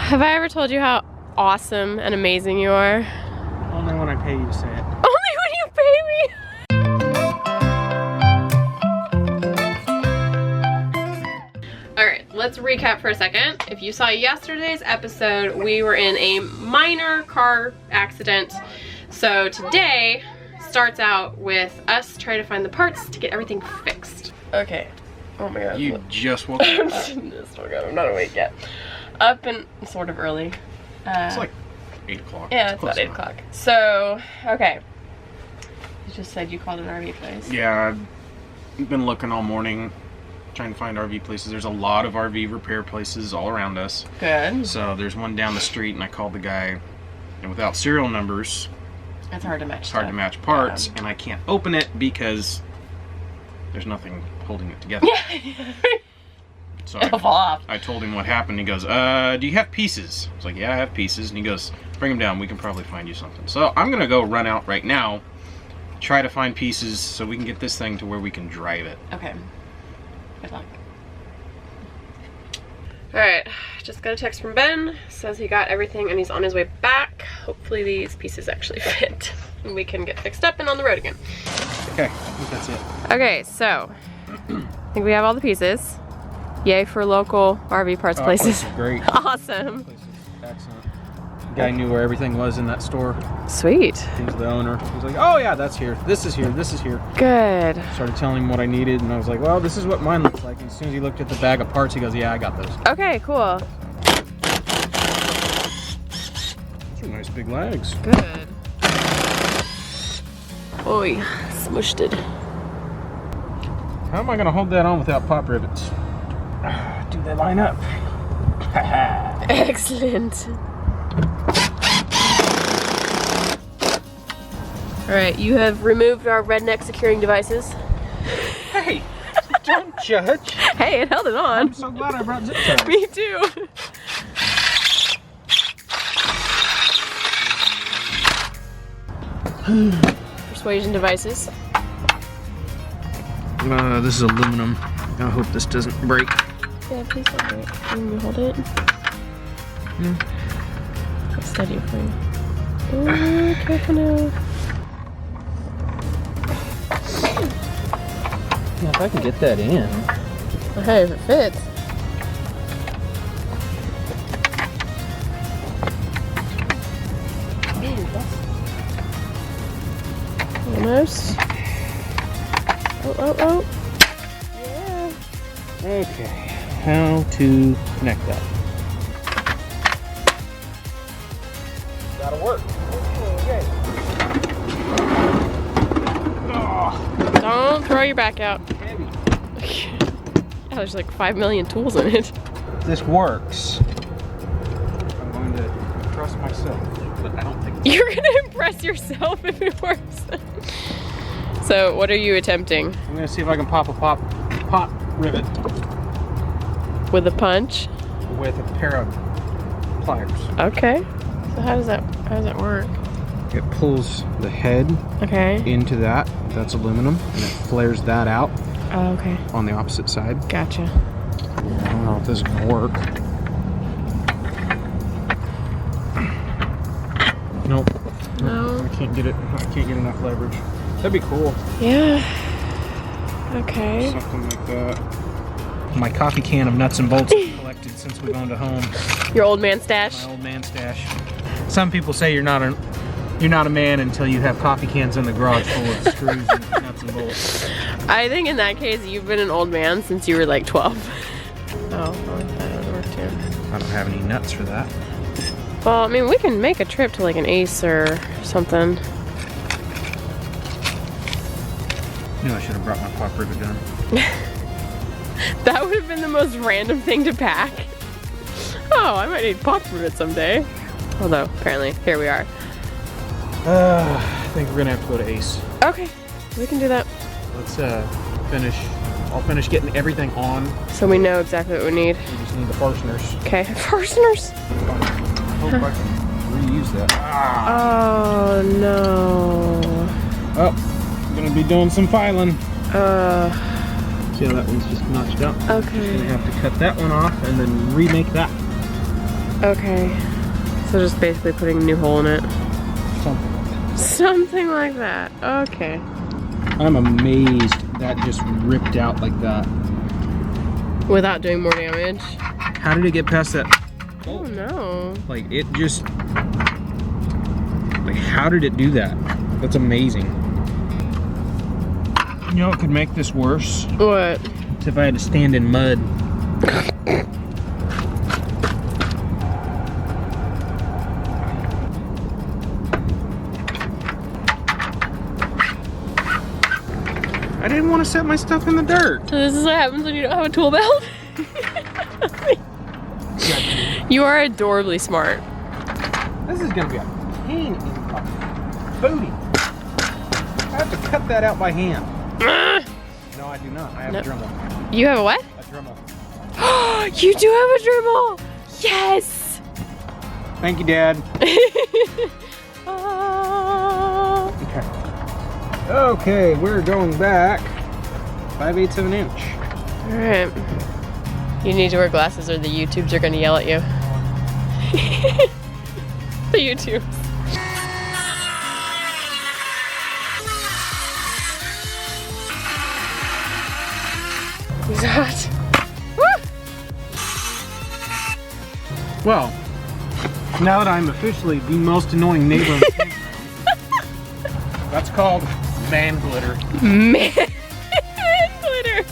Have I ever told you how awesome and amazing you are? Only when I pay you to say it. Only when you pay me! Alright, let's recap for a second. If you saw yesterday's episode, we were in a minor car accident. So today starts out with us trying to find the parts to get everything fixed. Okay. Oh my god. You just woke up. I'm not awake yet. Up and sort of early. It's like 8 o'clock. Yeah, it's about 8 o'clock. So, okay. You just said you called an RV place. Yeah, I've been looking all morning, trying to find RV places. There's a lot of RV repair places all around us. Good. So there's one down the street, and I called the guy, and without serial numbers, it's hard to match. It's hard to match parts, and I can't open it because there's nothing holding it together. Yeah. So It'll fall off. I told him what happened. He goes, do you have pieces? I was like, yeah, I have pieces. And he goes, bring them down. We can probably find you something. So I'm going to go run out right now, try to find pieces so we can get this thing to where we can drive it. Okay. Good luck. Alright, just got a text from Ben. Says he got everything and he's on his way back. Hopefully these pieces actually fit and we can get fixed up and on the road again. Okay, I think that's it. Okay, so I think we have all the pieces. Yay for local RV parts places. Great. Awesome. Place is excellent. The guy knew where everything was in that store. Sweet. He's the owner. He was like, oh yeah, that's here. This is here. This is here. Good. Started telling him what I needed, and I was like, well, this is what mine looks like. And as soon as he looked at the bag of parts, he goes, yeah, I got those. Okay, cool. Those are nice big legs. Good. Oy, smushed it. How am I going to hold that on without pop rivets? Do they line up? Excellent. Alright, you have removed our redneck securing devices. Hey, don't judge. Hey, it held it on. I'm so glad I brought zip ties. Me too. Persuasion devices. This is aluminum. I hope this doesn't break. Yeah, please don't break. Can you hold it? Yeah. It's steady for you. Oh, careful now. Yeah, if I can get that in. Well, hey, if it fits. Almost. Oh. Yeah. Okay, how to connect that? That'll work. Okay. Oh, Don't throw your back out. heavy. Yeah, there's like 5 million tools in it. If this works, I'm going to trust myself, but I don't think You're gonna impress yourself if it works. So, what are you attempting? I'm going to see if I can pop a pop rivet With a punch? with a pair of pliers. Okay. So how does that work? It pulls the head Okay. into that. That's aluminum, and it flares that out Oh, okay. on the opposite side. Gotcha. I don't know if this is gonna work. Nope. No. I can't get it. I can't get enough leverage. That'd be cool. Yeah. Okay. Something like that. My coffee can of nuts and bolts I've collected since we've owned a home. Your old man stash? My old man stash. Some people say you're not a man until you have coffee cans in the garage full of screws and nuts and bolts. I think in that case, you've been an old man since you were like 12. Oh, well, that would work too. I don't have any nuts for that. Well, I mean, we can make a trip to like an Ace or something. You know, I should have brought my pop rivet gun. That would have been the most random thing to pack. Oh, I might need pop rivets someday. Although, apparently, here we are. I think we're gonna have to go to Ace. Okay, we can do that. Let's finish. I'll finish getting everything on. So we know exactly what we need. We just need the fasteners. Okay, fasteners. I hope I can reuse that. Oh no. Oh, I'm gonna be doing some filing. See how that one's just notched out? Okay. Gonna have to cut that one off and then remake that. Okay. So just basically putting a new hole in it. Something like that. Something like that. Okay. I'm amazed that just ripped out like that. Without doing more damage. How did it get past that? Oh no. Like it just, like how did it do that? That's amazing. You know what could make this worse? What? It's if I had to stand in mud. I didn't want to set my stuff in the dirt. So this is what happens when you don't have a tool belt? You are adorably smart. This is gonna be a pain in the booty. I have to cut that out by hand. No, I do not. I have a Dremel. You have a what? A Dremel. You do have a Dremel! Yes! Thank you, Dad. Oh. Okay. Okay, we're going back 5/8 of an inch. Alright. You need to wear glasses or the YouTubes are gonna yell at you. The YouTubes. He's hot. Woo! Well, now that I'm officially the most annoying neighbor in the kingdom, that's called man glitter. Man glitter.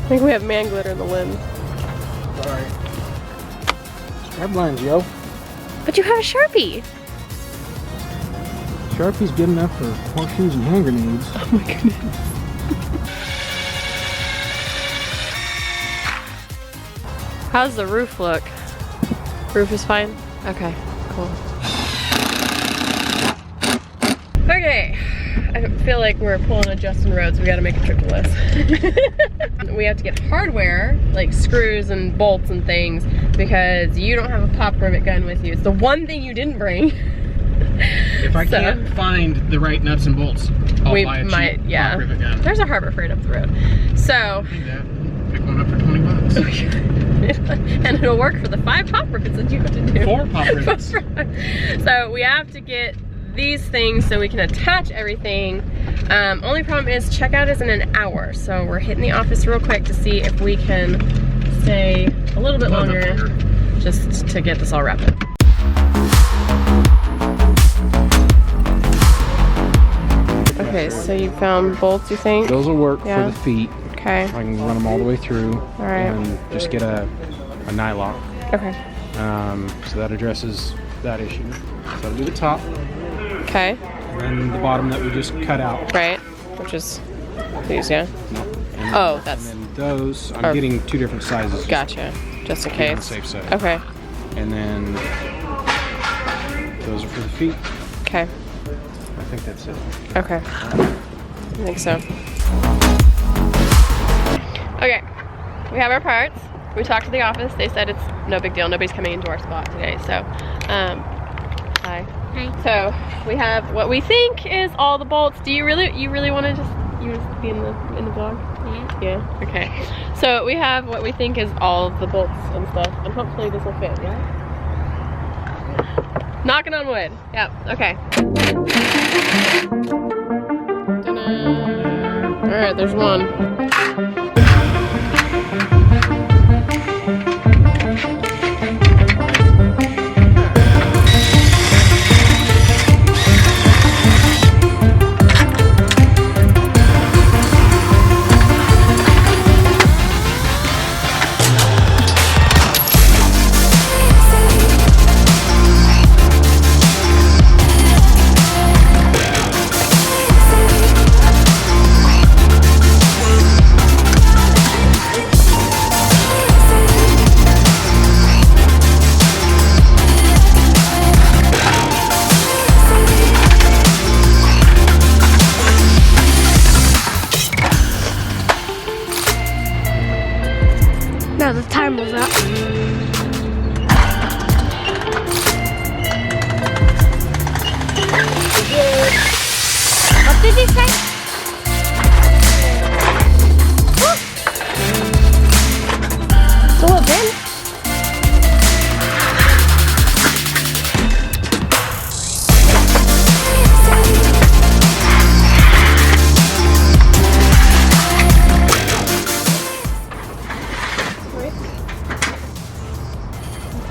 I think we have man glitter in the limbs. Sorry. Scrub lines, yo. But you have a Sharpie. Sharpie's good enough for horseshoes and hand grenades. Oh my goodness. How's the roof look? Roof is fine? Okay, cool. Okay, I feel like we're pulling a Justin Rhodes. We gotta make a trip to this. We have to get hardware, like screws and bolts and things, because you don't have a pop rivet gun with you. It's the one thing you didn't bring. If I can't find the right nuts and bolts, I'll buy a cheap pop rivet gun. There's a Harbor Freight up the road. So, pick one up for 20 bucks. and it'll work for the 5 pop rivets that you have to do. 4 pop rivets. So we have to get these things so we can attach everything. Only problem is checkout is in an hour. So we're hitting the office real quick to see if we can stay a little bit longer just to get this all wrapped up. Okay, so you found bolts, you think? Those will work for the feet. Okay. I can run them all the way through. All right. And just get a nylock. Okay. So that addresses that issue. So that'll be the top. Okay. And then the bottom that we just cut out. Right. Which is these, yeah? No. Oh, that's... And then those, I'm getting 2 different sizes. Gotcha. Just in On case. the safe side. Okay. And then those are for the feet. Okay. I think that's it. Okay. I think so. Okay. We have our parts. We talked to the office. They said it's no big deal. Nobody's coming into our spot today. So, hi. Hi. So we have what we think is all the bolts. Do you really want to just be in the vlog? Yeah. Yeah. Okay. So we have what we think is all of the bolts and stuff, and hopefully this will fit. Yeah. Knocking on wood. Yep. Okay. Ta-da. All right. There's one. No, the timer's up. What did he say? It's a little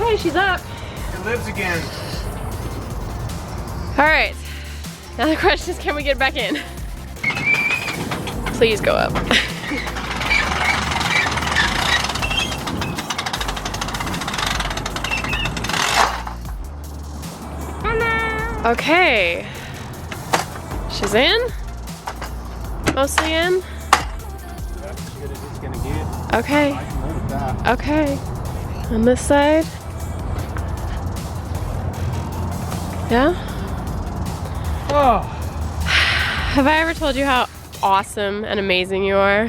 Okay, she's up. It lives again. All right. Now the question is, can we get back in? Please go up. Okay. She's in? Mostly in? That's as good as it's gonna get. Okay. I can live with that. Okay. On this side? Yeah? Oh. Have I ever told you how awesome and amazing you are?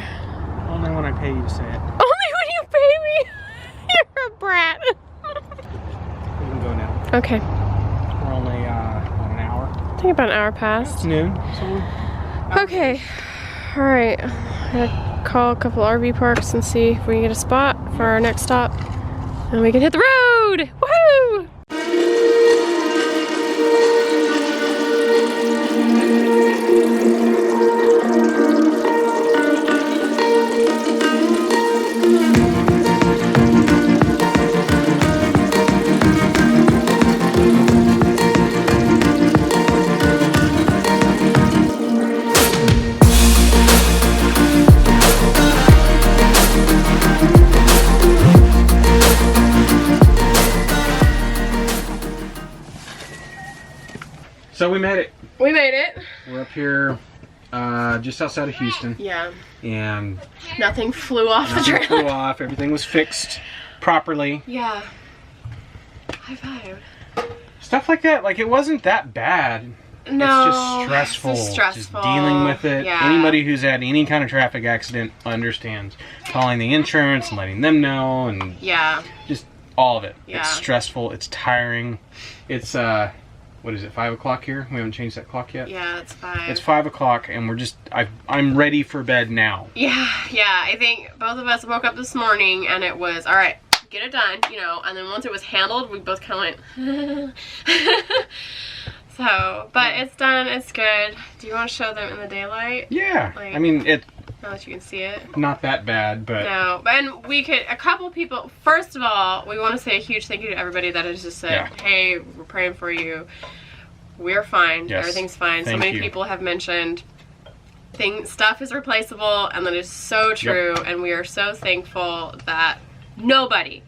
Only when I pay you to say it. Only when you pay me? You're a brat. We can go now. Okay. We're only, what, an hour? I think about an hour past. It's noon. So Okay. Alright. I'm gonna call a couple RV parks and see if we can get a spot for our next stop. And we can hit the road! Woohoo! So we made it. We made it. We're up here just outside of Houston. Yeah. And Nothing flew off the nothing trailer. flew off. Everything was fixed properly. Yeah. High five. Stuff like that. Like, it wasn't that bad. No. It's just stressful. It's just stressful. Just dealing with it. Yeah. Anybody who's had any kind of traffic accident understands. Calling the insurance and letting them know, and Yeah. just all of it. Yeah. It's stressful. It's tiring. It's what is it, 5 o'clock here? We haven't changed that clock yet. Yeah, it's 5. It's 5 o'clock, and we're just I'm ready for bed now. Yeah. I think both of us woke up this morning and it was, all right, get it done, you know, and then once it was handled, we both kind of went, so, but it's done, it's good. Do you want to show them in the daylight? Yeah. Like, I mean, it now that you can see it. not that bad, but No, and we could, a couple people, first of all, we want to say a huge thank you to everybody that has just said, Yeah. hey, we're praying for you. We're fine. Yes. Everything's fine. So Thank many you. people have mentioned stuff is replaceable, and that is so true. Yep. And we are so thankful that nobody,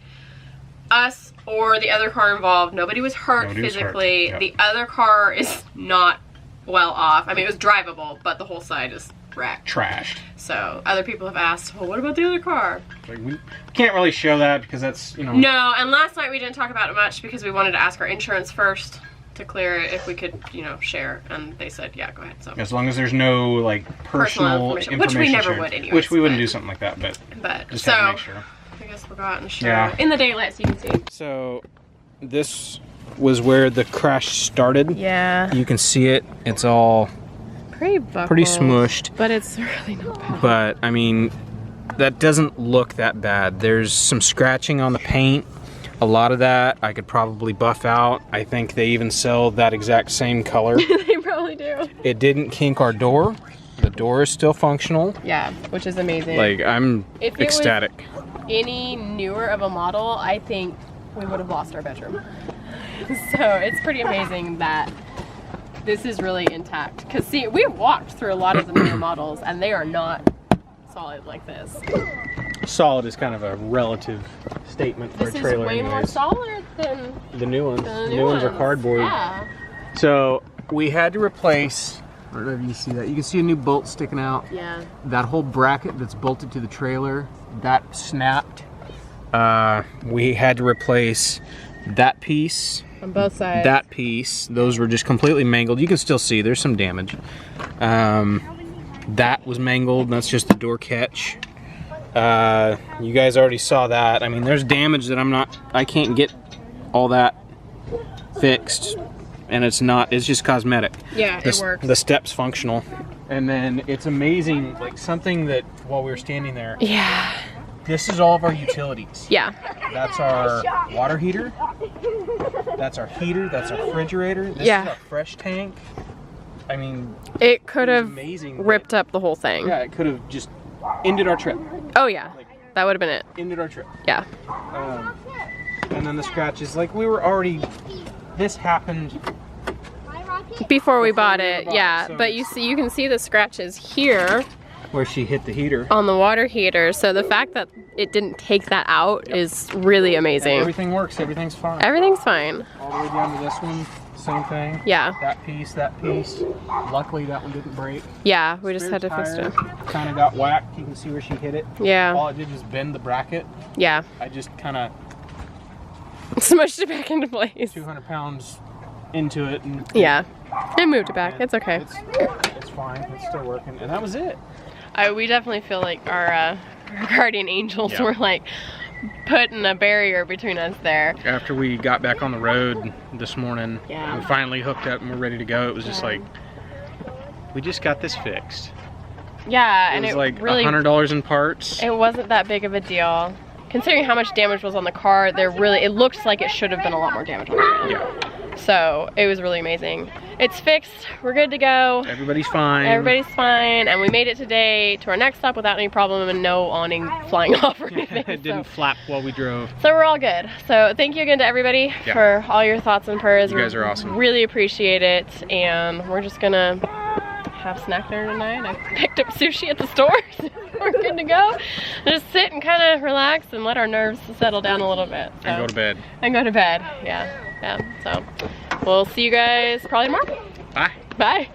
us or the other car involved, nobody was hurt Nobody was hurt. physically. Yep. The other car is not well off. I mean, it was drivable, but the whole side is wrecked. trashed. So other people have asked, well, what about the other car? Like, we can't really show that because that's, you know. No, and last night we didn't talk about it much because we wanted to ask our insurance first to clear it if we could, you know, share. And they said, yeah, go ahead. So, As long as there's no, like, personal information, which we never shared. would anyways, Which we wouldn't but- do something like that, but just so have to make sure. I guess we'll go out and show Yeah. in the daylight so you can see. So, this was where the crash started. Yeah. You can see it. It's all pretty smushed. But it's really not bad. But, I mean, that doesn't look that bad. There's some scratching on the paint. A lot of that I could probably buff out. I think they even sell that exact same color. They probably do. It didn't kink our door. The door is still functional. Yeah, which is amazing. Like, I'm If it was- ecstatic. any newer of a model, I think we would have lost our bedroom. So it's pretty amazing that this is really intact. Because see, we walked through a lot of the newer models and they are not solid like this. Solid is kind of a relative statement for This a is trailer way more anyways. solid than The new ones. the New ones are cardboard. Yeah. So we had to replace, I don't know if you can see that. You can see a new bolt sticking out. Yeah. That whole bracket that's bolted to the trailer, that snapped. We had to replace that piece, On both sides. that piece. Those were just completely mangled. You can still see there's some damage. That was mangled. That's just the door catch. You guys already saw that. I mean, there's damage that I can't get all that fixed, and it's just cosmetic. Yeah, it works. The step's functional. And then it's amazing, like something that while we were standing there, Yeah. this is all of our utilities. Yeah. That's our water heater. That's our heater. That's our refrigerator. This Yeah. is our fresh tank. I mean, It could it was have amazing that- ripped up the whole thing. yeah, it could have just ended our trip. Oh yeah. That would have been it. Ended our trip. Yeah. And and then the scratches. Like we were already. This happened Before we bought we it, bought yeah. it, so- But you can see the scratches here where she hit the heater. on the water heater. So the fact that it didn't take that out is really amazing. Everything works. Everything's fine. Everything's fine. All the way down to this one, same thing. Yeah. That piece. Luckily, that one didn't break. Yeah, we just had to fix it. Kind of got whacked. You can see where she hit it. Yeah. All it did was bend the bracket. Yeah. I just kind of Smushed it back into place. 200 pounds into it, and Yeah. I moved it back. It's okay. It's fine. It's still working, and that was it. We definitely feel like our guardian angels Yeah. were like putting a barrier between us there. After we got back on the road this morning, Yeah. we finally hooked up and we're ready to go. It was just like, we just got this fixed. Yeah, It and was it like really $100 in parts. it wasn't that big of a deal. Considering how much damage was on the car, it looked like it should have been a lot more damage on the car. Yeah. So it was really amazing. It's fixed, we're good to go. Everybody's fine. Everybody's fine, and we made it today to our next stop without any problem and no awning flying off or anything. It didn't flap while we drove. So we're all good. So thank you again to everybody for all your thoughts and prayers. You guys are awesome. Really appreciate it, and we're just gonna have snack dinner tonight. I picked up sushi at the store. So we're good to go. Just sit and kind of relax and let our nerves settle down a little bit. So. And go to bed. And go to bed. Yeah. So we'll see you guys probably tomorrow. Bye. Bye.